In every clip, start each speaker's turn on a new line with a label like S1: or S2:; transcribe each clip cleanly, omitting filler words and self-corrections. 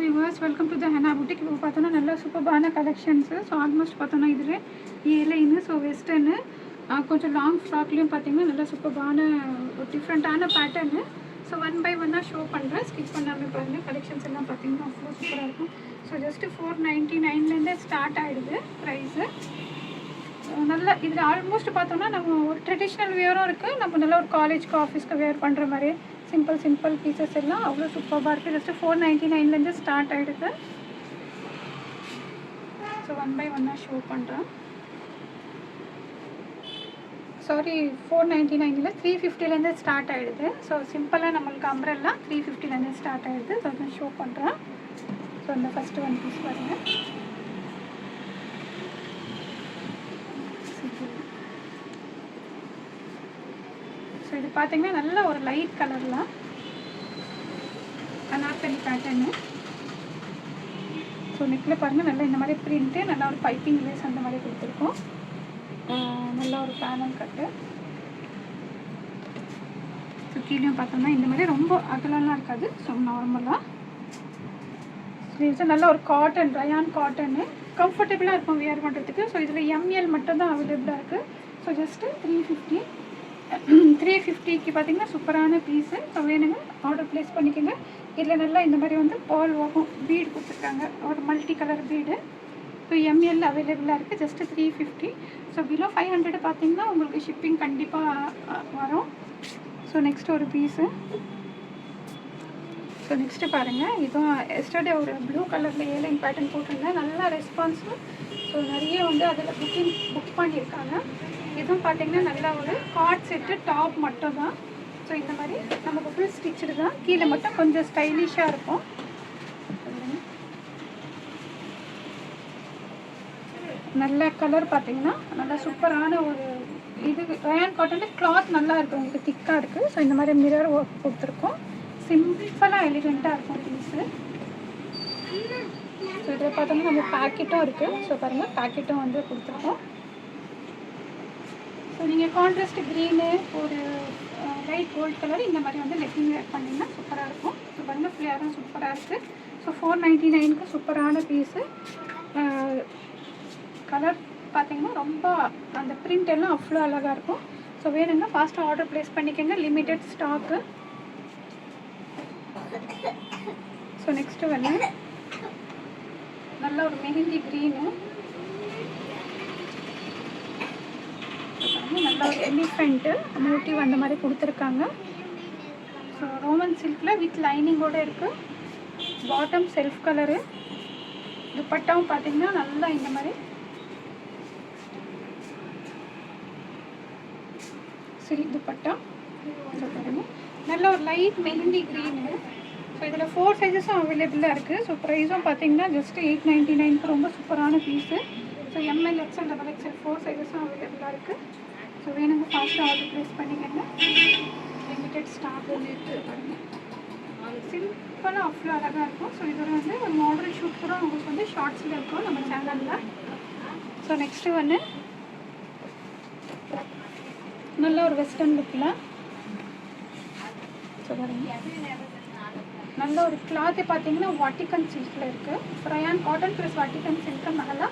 S1: viewers, welcome to the Henna Boutique. இப்போ பார்த்தோன்னா நல்லா சூப்பர்பான கலெக்ஷன்ஸு. ஸோ ஆல்மோஸ்ட் பார்த்தோன்னா இதில் ஏலைன்னு ஸோ வெஸ்டர்னு கொஞ்சம் லாங் ஃப்ராக்லேயும் பார்த்தீங்கன்னா நல்லா சூப்பர்பான ஒரு டிஃப்ரெண்ட்டான பேட்டர்னு. ஸோ ஒன் பை ஒன்னாக ஷோ பண்ணுறேன், ஸ்கிப் பண்ணாமல் பாருங்கள். கலெக்ஷன்ஸ் எல்லாம் பார்த்தீங்கன்னா அவ்வளோ சூப்பராக இருக்கும். ஸோ ஜஸ்ட்டு 499 ஸ்டார்ட் ஆகிடுது ப்ரைஸு. நல்லா இதில் ஆல்மோஸ்ட் பார்த்தோன்னா நம்ம ஒரு ட்ரெடிஷ்னல் வேரும் இருக்குது, நம்ம நல்லா ஒரு காலேஜ்க்கு ஆஃபீஸ்க்கு வேர் பண்ணுற மாதிரி சிம்பிள் பீசஸ் எல்லாம் அவ்வளோ சூப்பராக இருக்குது. ஜஸ்ட்டு 499 ஸ்டார்ட் ஆகிடுது. ஸோ ஒன் பை ஒன்னாக ஷோ பண்ணுறேன். சாரி, 499 350 ஸ்டார்ட் ஆகிடுது. ஸோ சிம்பிளாக நம்மளுக்கு அம்ப்ரெல்லா 350 ஸ்டார்ட் ஆகிடுது. ஸோ அதை ஷோ பண்ணுறேன். ஸோ இந்த ஃபஸ்ட்டு ஒன் பீஸ் பாருங்கள். ஸோ இது பார்த்தீங்கன்னா நல்ல ஒரு லைட் கலரில் அனார்கலி பேட்டர்னு. ஸோ நெக்கில் பாருங்கள் நல்லா இந்த மாதிரி பிரிண்ட்டு, நல்லா ஒரு பைப்பிங் லேஸ் அந்த மாதிரி கொடுத்துருக்கோம். நல்ல ஒரு பேனல் கட்டு. ஸோ கீழேயும் பார்த்தோம்னா இந்த மாதிரி ரொம்ப அகலம்லாம் இருக்காது. ஸோ நார்மலாக ஸ்லீவ்ஸு நல்ல ஒரு காட்டன், ரயான் காட்டனு, கம்ஃபர்டபுளாக இருக்கும் வியர் பண்ணுறதுக்கு. ஸோ இதில் எம்எல் மட்டும் தான் அவைலபிளாக இருக்குது. ஸோ ஜஸ்ட்டு 350க்கு பார்த்தீங்கன்னா சூப்பரான பீஸு. ஸோ வேணுங்க ஆர்டர் ப்ளேஸ் பண்ணிக்கோங்க. இதில் நல்லா இந்த மாதிரி வந்து பால் ஓகம் பீடு கொடுத்துருக்காங்க, ஒரு multi colour bead. So M L அவைலபிளாக இருக்குது. ஜஸ்ட்டு 350. ஸோ பிலோ 500 பார்த்தீங்கன்னா உங்களுக்கு ஷிப்பிங் கண்டிப்பாக வரும். ஸோ நெக்ஸ்ட்டு ஒரு பீஸு. ஸோ நெக்ஸ்ட்டு பாருங்கள், இதுவும் எஸ்டர்டே ஒரு ப்ளூ கலரில் ஏலைன் பேட்டர்ன் போட்டிருந்தேன், நல்லா ரெஸ்பான்ஸு. ஸோ நிறைய வந்து அதில் புக் பண்ணியிருக்காங்க. இதுவும் பார்த்தீங்கன்னா நல்லா ஒரு கார்ட் செட்டு, டாப் மட்டும் தான். ஸோ இந்த மாதிரி நமக்கு ஃபுல் ஸ்டிச்சுடு தான், கீழே மட்டும் கொஞ்சம் ஸ்டைலிஷாக இருக்கும். நல்ல கலர் பார்த்தீங்கன்னா நல்லா சூப்பரான ஒரு இது ரயான் காட்டன் கிளாத் நல்லா இருக்குது, உங்களுக்கு திக்காக இருக்குது. ஸோ இந்த மாதிரி மிரர் ஒர்க் கொடுத்துருக்கோம். சிம்பிளாக எலிகெண்ட்டாக இருக்கும் பீஸு. ஸோ இதில் பார்த்தோம்னா நம்ம பேக்கெட்டும் இருக்குது. ஸோ பாருங்கள், பேக்கெட்டும் வந்து கொடுத்துருக்கோம். ஸோ நீங்கள் கான்ட்ராஸ்ட் க்ரீனு, ஒரு லைட் கோல்ட் கலர் இந்த மாதிரி வந்து லெக்கிங் வேர் பண்ணிங்கன்னா சூப்பராக இருக்கும். ஸோ பாருங்கள், ஃப்ளேரும் சூப்பராக இருக்குது. ஸோ 499க்கு சூப்பரான பீஸு. கலர் பார்த்தீங்கன்னா ரொம்ப அந்த பிரிண்ட் எல்லாம் அவ்வளோ அழகாக இருக்கும். ஸோ வேணுங்க ஃபாஸ்ட்டாக ஆர்டர் ப்ளேஸ் பண்ணிக்கோங்க, லிமிட்டட் ஸ்டாக்கு. ஸோ நெக்ஸ்ட்டு வந்து நல்ல ஒரு மெஹந்தி க்ரீனு, நல்லா ஒரு எலிஃபெண்ட்டு மோட்டிவ் அந்த மாதிரி கொடுத்துருக்காங்க. ஸோ ரோமன் சில்கில் வித் லைனிங்கோடு இருக்குது. Bottom self colour. துப்பட்டாவும் பார்த்தீங்கன்னா நல்லா இந்த மாதிரி சில்க் துப்பட்டா. ஸோ பாருங்கள், நல்ல ஒரு லைட் மெஹந்தி க்ரீனு. ஸோ இதில் 4 சைஸஸும் அவைலபிளாக இருக்குது. ஸோ ப்ரைஸும் பார்த்தீங்கன்னா ஜஸ்ட்டு 899க்கு ரொம்ப சூப்பரான piece. So M L, XL, double XL 4 சைஸஸும் அவைலபிளாக இருக்குது. ஸோ வேணுங்க ஃபாஸ்ட்டாக ஆர்டர் ப்ளேஸ் பண்ணிக்கங்க, லிமிட்டட் ஸ்டாக் பாருங்கள். சிம்பிளாக அவ்வளோ அழகாக இருக்கும். ஸோ இதில் வந்து ஒரு மாடல் ஷூட் கூட உங்களுக்கு வந்து ஷார்ட்ஸில் இருக்கும் நம்ம சேனலில். ஸோ நெக்ஸ்ட்டு வந்து நல்ல ஒரு வெஸ்டர்ன் லுக்கில். ஸோ பாருங்கள், நல்ல ஒரு கிளாத்து பார்த்தீங்கன்னா வாட்டிகன் சில்கில் இருக்குது. Rayon cotton plus Vatican silk மேலே.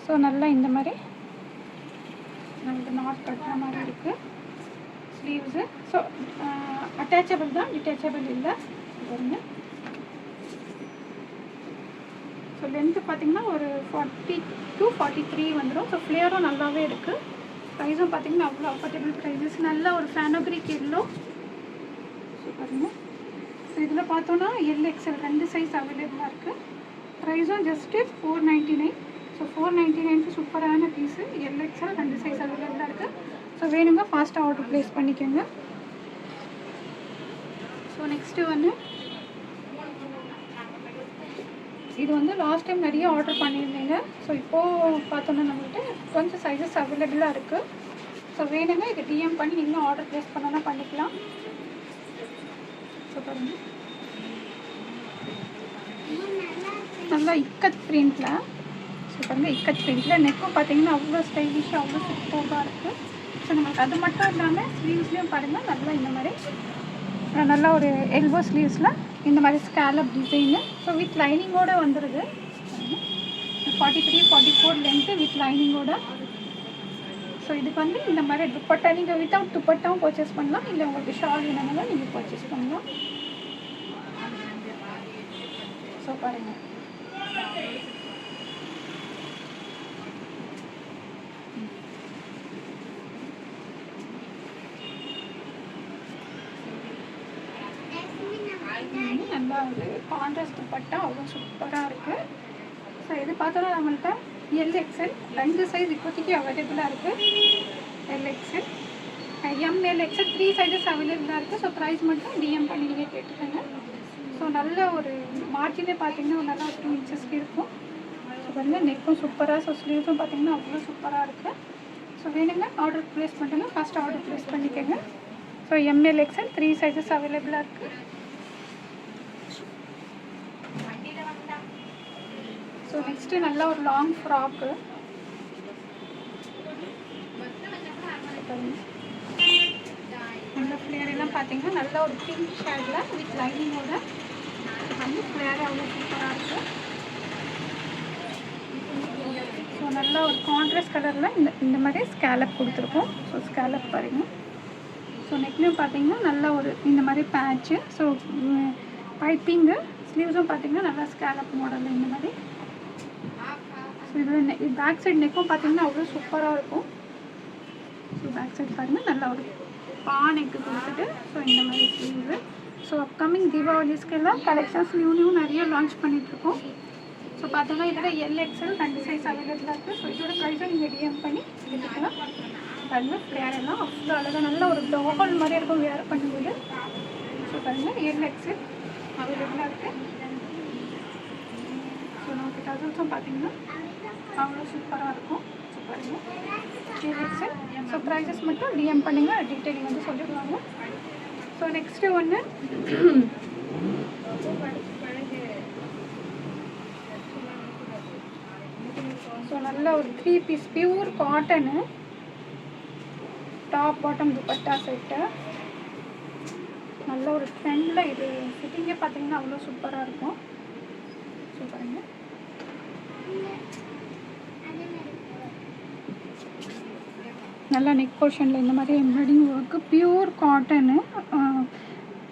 S1: ஸோ நல்லா இந்த மாதிரி நமக்கு நாட் கட்டுற மாதிரி இருக்குது ஸ்லீவ்ஸு. ஸோ அட்டாச்சபிள் தான், டிட்டாச்சபிள் இல்லை. பாருங்க, ஸோ லென்த்து பார்த்தீங்கன்னா ஒரு 40 to 43 வந்துடும். ஸோ ஃப்ளேரும் நல்லாவே இருக்குது. ப்ரைஸும் பார்த்தீங்கன்னா அவ்வளோ அஃபோர்டபுள் ப்ரைஸஸ். நல்ல ஒரு ஃபேனோக்ரிக் எல்லோ. ஸோ பாருங்கள், ஸோ இதில் பார்த்தோன்னா எல்எக்ஸ்எல் 2 சைஸ் அவைலபிளாக இருக்குது. ப்ரைஸும் ஜஸ்ட்டு 499. ஸோ 499க்கு சூப்பரான பீஸு. எல்எக்ஸ்எல் 2 சைஸ் அவைலபிளாக இருக்குது. ஸோ வேணுங்க ஃபாஸ்ட்டாக ஆர்டர் ப்ளேஸ் பண்ணிக்கோங்க. ஸோ நெக்ஸ்ட்டு வந்து இது வந்து லாஸ்ட் டைம் நிறைய ஆர்டர் பண்ணியிருந்தீங்க. ஸோ இப்போது பார்த்தோன்னா நம்மள்கிட்ட கொஞ்சம் சைஸஸ் அவைலபிளாக இருக்குது. ஸோ வேணுங்க இது டிஎம் பண்ணி இன்னும் ஆர்டர் ப்ளேஸ் பண்ணோன்னா பண்ணிக்கலாம். ஸோ பாருங்கள், நல்லா இக்கத் பிரிண்டில். ஸோ பாருங்கள், இக்கத் பிரிண்டில் நெக்கும் பார்த்தீங்கன்னா அவ்வளோ ஸ்டைலிஷாக அவ்வளோ சூப்பராக இருக்குது. ஸோ நம்மளுக்கு அது மட்டும் இல்லாமல் ஸ்லீவ்ஸ்லேயும் பாருங்கள் நல்லா இந்த மாதிரி நல்லா ஒரு எல்போ ஸ்லீவ்ஸில் இந்த மாதிரி ஸ்கேலப் டிசைனு. ஸோ வித் லைனிங்கோடு வந்துடுது. 43-44 லென்த்து வித் லைனிங்கோட. ஸோ இதுக்கு வந்து இந்த மாதிரி துப்பட்டா நீங்கள் வித்தவுட் துப்பட்டாவும் பர்ச்சேஸ் பண்ணலாம், இல்லை உங்களுக்கு ஷால் வேணும்னாலும் நீங்கள் பர்ச்சேஸ் பண்ணலாம். ஸோ பாருங்கள், நல்லா ஒரு கான்ட்ராஸ்ட் துப்பட்டா அவ்வளோ சூப்பராக இருக்குது. ஸோ இது பார்த்தோன்னா நம்மள்கிட்ட எல்எக்ஸ்எல் 2 சைஸ் இப்போதைக்கு அவைலபிளாக இருக்குது. எல்எக்ஸ்எல், எம்எல்எக்ஸ்எல் 3 சைஸஸ் அவைலபிளாக இருக்குது. ஸோ ப்ரைஸ் மட்டும் டிஎம் பண்ணி நீங்கள் கேட்டுக்கோங்க. ஸோ நல்ல ஒரு மார்ஜினே பார்த்தீங்கன்னா ஒரு நல்லா 2 இன்ச்சஸ்க்கு இருக்கும். ஸோ பாருங்கள், நெக்கும் சூப்பராக, ஸோ ஸ்லீவ்ஸும் பார்த்தீங்கன்னா அவ்வளோ சூப்பராக இருக்குது. ஸோ வேணுங்க ஆர்டர் ப்ளேஸ் பண்ணுங்க, ஃபஸ்ட் ஆர்டர் ப்ளேஸ் பண்ணிக்கோங்க. ஸோ எம்எல்எக்ஸ்எல் 3 சைஸஸ் அவைலபிளாக இருக்குது. ஸோ நெக்ஸ்ட்டு நல்ல ஒரு லாங் ஃப்ராக்கு. அந்த ஃப்ளேரெல்லாம் பார்த்தீங்கன்னா நல்ல ஒரு பிங்க் ஷேடில் வித் லைனிங்கோட வந்து ஃப்ளேர் அவ்வளோ சூப்பராக இருக்குது. ஸோ நல்ல ஒரு கான்ட்ராஸ்ட் கலரில் இந்த மாதிரி ஸ்கேலப் கொடுத்துருக்கோம். ஸோ ஸ்கேலப் பாருங்கள். ஸோ நெக்லையும் பார்த்தீங்கன்னா நல்ல ஒரு இந்த மாதிரி பேட்ச்சு. ஸோ பைப்பிங்கு ஸ்லீவ்ஸும் பார்த்தீங்கன்னா நல்லா ஸ்கேலப் மாடலில் இந்த மாதிரி. ஸோ இது பேக் சைட் நெக்கும் பார்த்தீங்கன்னா அவ்வளோ சூப்பராக இருக்கும். ஸோ பேக் சைட் பாருங்கள் நல்லா ஒரு நெக்கு கொடுத்துட்டு ஸோ இந்த மாதிரி ஸ்லீவ்ஸு. ஸோ அப்கமிங் தீபாவளிஸ்க்கெல்லாம் கலெக்ஷன்ஸ் நியூ நிறைய லான்ச் பண்ணிகிட்ருக்கோம். ஸோ பார்த்தோன்னா இதில் எல்எக்ஸ்எல் 2 சைஸ் அவைலபிளாக இருக்குது. ஸோ இதோட ப்ரைஸும் நீங்கள் டிஎம் பண்ணி எடுத்துக்கலாம். பாருங்கள், ஃப்ளேர் எல்லாம் அவ்வளோ அழகாக நல்ல ஒரு டால் மாதிரி இருக்கும் வேர் பண்ணும்போது. ஸோ பாருங்கள், எல்எக்ஸ்எல் அவைலபிளாக இருக்குது. ஸோ நமக்கு டசல்ஸும் பார்த்தீங்கன்னா அவ்வளோ சூப்பராக இருக்கும். ஸோ பாருங்கள், எல்எக்ஸ்எல். ஸோ ப்ரைஸஸ் மட்டும் டிஎம் பண்ணுங்க, டீட்டெயிலிங் வந்து சொல்லிடுவாங்க. ஸோ நெக்ஸ்ட்டு ஒன்று ஸோ நல்ல ஒரு 3 piece pure cotton top bottom dupatta set. நல்ல ஒரு ட்ரெண்டில் இது ஃபிட்டிங்கே பார்த்தீங்கன்னா அவ்வளோ சூப்பராக இருக்கும். ஸோ பாருங்கள், நல்லா நெக் போர்ஷனில் இந்த மாதிரி எம்ப்ராய்டிங் ஒர்க்கு பியூர் காட்டனு.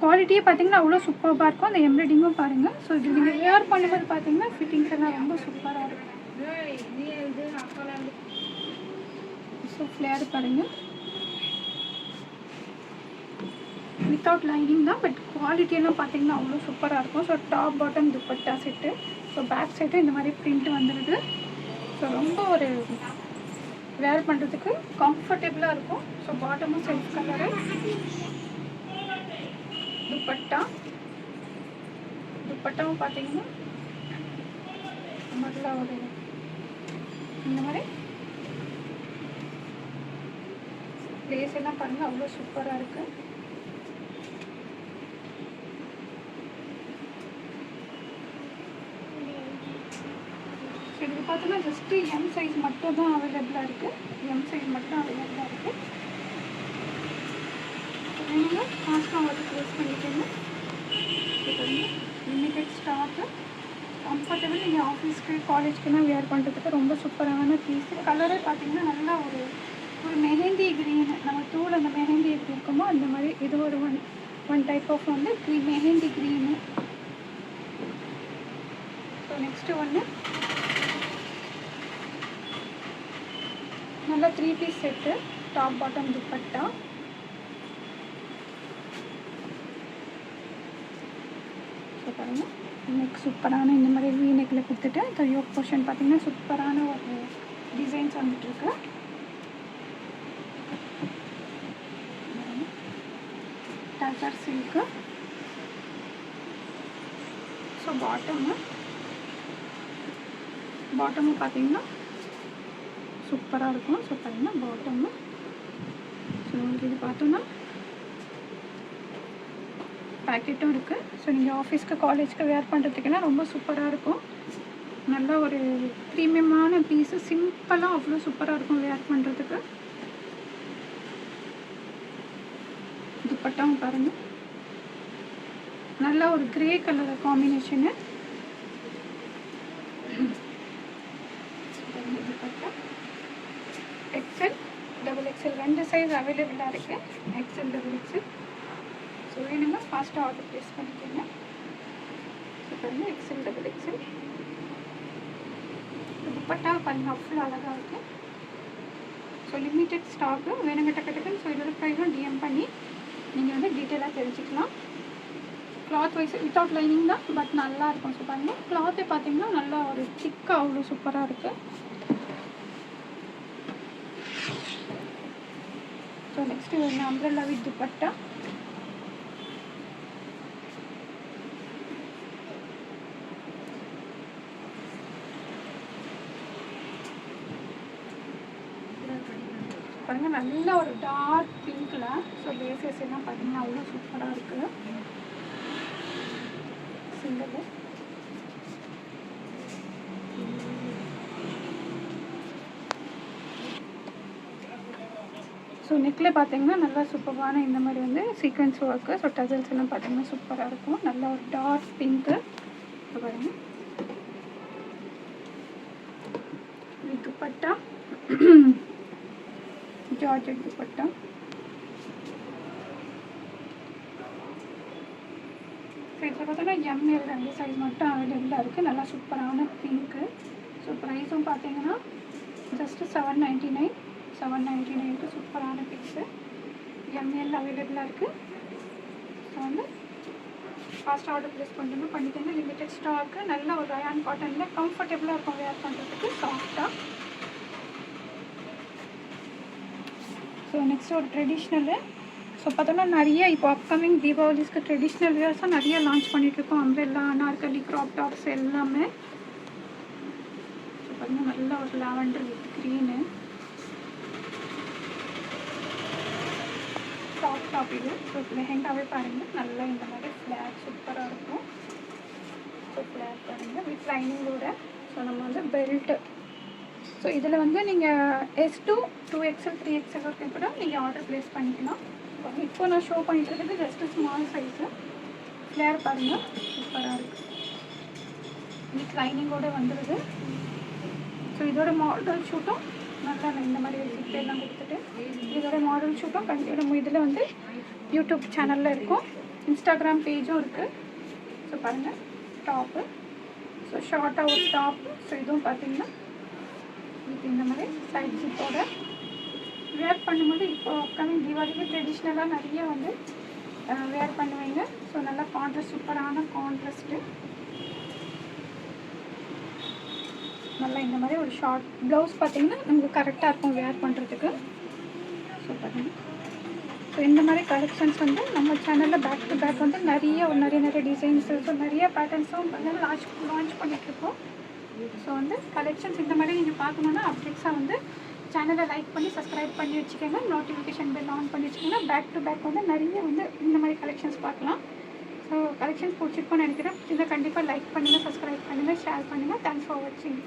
S1: குவாலிட்டியே பார்த்தீங்கன்னா அவ்வளோ சூப்பராக இருக்கும். அந்த எம்ப்ராய்டிங்கும் பாருங்கள். ஸோ இது நீங்கள் வேர் பண்ணும்போது பார்த்தீங்கன்னா ஃபிட்டிங்ஸ் எல்லாம் ரொம்ப சூப்பராக இருக்கும். ஸோ ஃப்ளேர் பாருங்கள், வித்தவுட் லைனிங் தான், பட் குவாலிட்டியெல்லாம் பார்த்தீங்கன்னா அவ்வளோ சூப்பராக இருக்கும். So top bottom dupatta set. So back side இந்த மாதிரி பிரிண்ட் வந்துடுது. ஸோ ரொம்ப ஒரு வேர் பண்ணுறதுக்கு கம்ஃபர்டபுளாக இருக்கும். ஸோ பாட்டமும் செல்ஃப் கலரு, துப்பட்டாவும் பார்த்தீங்கன்னா நல்லா ஒரு இந்த மாதிரி லேஸ் எல்லாம் பாருங்கள் அவ்வளோ சூப்பராக இருக்குது. இது பார்த்தோன்னா ஜஸ்ட்டு எம் சைஸ் மட்டும் தான் அவைலபிளாக இருக்குது. எம் சைஸ் மட்டும் அவைலபிளாக இருக்குது. வேணுங்க ஃபாஸ்ட்டாக வந்து க்ளோஸ் பண்ணிக்கோங்க. Limited stock, comfortable. நீங்கள் ஆஃபீஸ்க்கு காலேஜ்க்குலாம் வேர் பண்ணுறதுக்கு ரொம்ப சூப்பரான பீஸு. கலரே பார்த்தீங்கன்னா நல்லா ஒரு மெஹந்தி க்ரீனு. நம்ம தூள் அந்த மெஹந்தி எப்படி இருக்குமோ அந்த மாதிரி இது ஒரு ஒன் டைப் ஆஃப் வந்து மெஹந்தி க்ரீனு. ஸோ நெக்ஸ்ட்டு ஒன்று நல்லா 3 piece set top bottom dupatta. So பாருங்கள், நெக் சூப்பரான இந்த மாதிரி வீ நெக்கில் கொடுத்துட்டு இந்த யோக் போர்ஷன் பார்த்தீங்கன்னா சூப்பரான ஒரு டிசைன்ஸ் வந்துட்டுருக்கு. டசர் சில்க்கு. ஸோ பாட்டமும் பார்த்தீங்கன்னா சூப்பராக இருக்கும். ஸோ பார்த்தீங்கன்னா பாட்டமு. ஸோ இது பார்த்தோன்னா பேக்கெட்டும் இருக்குது. ஸோ நீங்கள் ஆஃபீஸ்க்கு காலேஜ்க்கு வேர் பண்ணுறதுக்குன்னா ரொம்ப சூப்பராக இருக்கும். நல்லா ஒரு ப்ரீமியமான பீஸு, சிம்பிளாக அவ்வளோ சூப்பராக இருக்கும் வேர் பண்ணுறதுக்கு. துப்பட்டாவும் பாருங்கள், நல்லா ஒரு grey colour combination. Dupatta XL, double XL 2 size அவைலபிளாக இருக்குது. XL, double XL. ஸோ வேணுங்க ஃபாஸ்ட்டாக ஆர்டர் ப்ளேஸ் பண்ணிக்கோங்க. ஸோ பாருங்கள், எக்ஸல், டபுள் எக்ஸல். துப்பட்டா பாருங்கள், அவ்வளோ அழகாக இருக்குது. ஸோ லிமிட்டட் ஸ்டாக்கு, வேணுங்க டக்குன்னு. ஸோ இதோட ப்ரைஸும் டிஎம் பண்ணி நீங்கள் வந்து டீட்டெயிலாக தெரிஞ்சுக்கலாம். கிளாத் வைஸ் வித்தவுட் லைனிங் தான், பட் நல்லா இருக்கும். ஸோ பாருங்கள், கிளாத்தே பார்த்தீங்கன்னா நல்லா ஒரு திக்காக அவ்வளோ சூப்பராக இருக்குது. ஸோ நெக்ஸ்ட்டு ஒரு அம்ப்ரெல்லா வித் துப்பட்டா. பாருங்கள், நல்ல ஒரு டார்க் பிங்க்கில். ஸோ லேசஸ் எல்லாம் பார்த்தீங்கன்னா அவ்வளோ சூப்பராக இருக்குது. சிங்கிள். ஸோ நெக்கில் பார்த்தீங்கன்னா நல்லா சூப்பரான இந்த மாதிரி வந்து சீக்வன்ஸ் ஒர்க்கு. ஸோ டசல்ஸ் எல்லாம் பார்த்தீங்கன்னா சூப்பராக இருக்கும். நல்ல ஒரு டார்க் பிங்க்கு. ஸோ பாருங்கள், துப்பட்டா ஜார்ஜெட் துப்பட்டா. ஸோ இதில் பார்த்தோன்னா எம்எல் 2 சைஸ் மட்டும் அவைலபிளாக இருக்குது. நல்லா சூப்பரான பிங்க்கு. ஸோ ப்ரைஸும் பார்த்தீங்கன்னா ஜஸ்ட்டு 799 சூப்பரான பீஸு. எம்எல் அவைலபிளாக இருக்குது. ஸோ வந்து ஃபாஸ்ட் ஆர்டர் ப்ளேஸ் பண்ணணும், பண்ணிக்கோங்க. Limited stock. நல்ல ஒரு ரயான் காட்டனில் கம்ஃபர்டபுளாக இருக்கும் வேர் பண்ணுறதுக்கு, சாஃப்டாக. ஸோ நெக்ஸ்ட் ஒரு ட்ரெடிஷ்னலு. ஸோ பார்த்தோன்னா நிறைய இப்போ அப்கமிங் தீபாவளிஸ்க்கு ட்ரெடிஷ்னல் வேர்ஸாக நிறைய லான்ச் பண்ணிகிட்ருக்கோம். அம்ப்ரெல்லா, அனார்கலி, க்ராப் டாப்ஸ் எல்லாமே. ஸோ பாருங்கள், நல்ல ஒரு lavender with green crop top இது. ஸோ லெஹெங்காவே பாருங்கள், நல்லா இந்த மாதிரி ஃப்ளாட் சூப்பராக இருக்கும். ஸோ ஃப்ளாட் பாருங்கள் வித் லைனிங்கோட. ஸோ நம்ம வந்து பெல்ட்டு. ஸோ இதில் வந்து நீங்கள் S2, 2XL, 3XL வரைக்கும் கூட நீங்கள் ஆர்டர் ப்ளேஸ் பண்ணிக்கலாம். இப்போ நான் ஷோ பண்ணிட்டு இருக்கிறது ஜஸ்ட்டு ஸ்மால் சைஸு. ஃப்ளேர் பாருங்கள், சூப்பராக இருக்குது. வித் லைனிங்கோடு வந்துடுது. ஸோ இதோட மாடல் ஷூட்டும் நல்லா இந்த மாதிரி சிப்பெல்லாம் கொடுத்துட்டு இதோட மாடல் ஷூட்டும் நம்ம இதில் வந்து யூடியூப் சேனலில் இருக்கும், இன்ஸ்டாகிராம் பேஜும் இருக்குது. ஸோ பாருங்கள், டாப்பு. ஸோ ஷார்ட்டாக ஒரு டாப்பு. ஸோ இதுவும் பார்த்தீங்கன்னா இந்த மாதிரி சைட் ஜிப்போட வேர் பண்ணும்போது இப்போ அப்கமிங் தீபாவளிக்கு ட்ரெடிஷ்னலாக நிறைய வந்து வேர் பண்ணுவீங்க. ஸோ நல்லா கான்ட்ராஸ்ட், சூப்பரான கான்ட்ராஸ்ட்டு. நல்லா இந்த மாதிரி ஒரு ஷார்ட் ப்ளவுஸ் பார்த்தீங்கன்னா நமக்கு கரெக்டாக இருக்கும் வேர் பண்ணுறதுக்கு. ஸோ பாருங்கள், ஸோ இந்த மாதிரி கலெக்ஷன்ஸ் வந்து நம்ம சேனலில் பேக் டு பேக் வந்து நிறைய டிசைன்ஸு, ஸோ நிறைய பேட்டர்ன்ஸும் வந்து லான்ச் பண்ணிகிட்ருக்கோம். ஸோ வந்து கலெக்ஷன்ஸ் இந்த மாதிரி நீங்கள் பார்க்கணுன்னா அப்டேட்ஸாக வந்து சேனலை லைக் பண்ணி சப்ஸ்கிரைப் பண்ணி வச்சுக்கோங்க. நோட்டிஃபிகேஷன் பெல் ஆன் பண்ணி வச்சுக்கோங்க. பேக் டு பேக் வந்து நிறைய வந்து இந்த மாதிரி கலெக்ஷன்ஸ் பார்க்கலாம். ஸோ கலெக்ஷன்ஸ் பிடிச்சிருக்கோன்னு நினைக்கிறேன். இதை கண்டிப்பாக லைக் பண்ணுங்கள், சப்ஸ்கிரைப் பண்ணுங்கள், ஷேர் பண்ணுங்கள். தேங்க்ஸ் ஃபார் வாட்சிங்.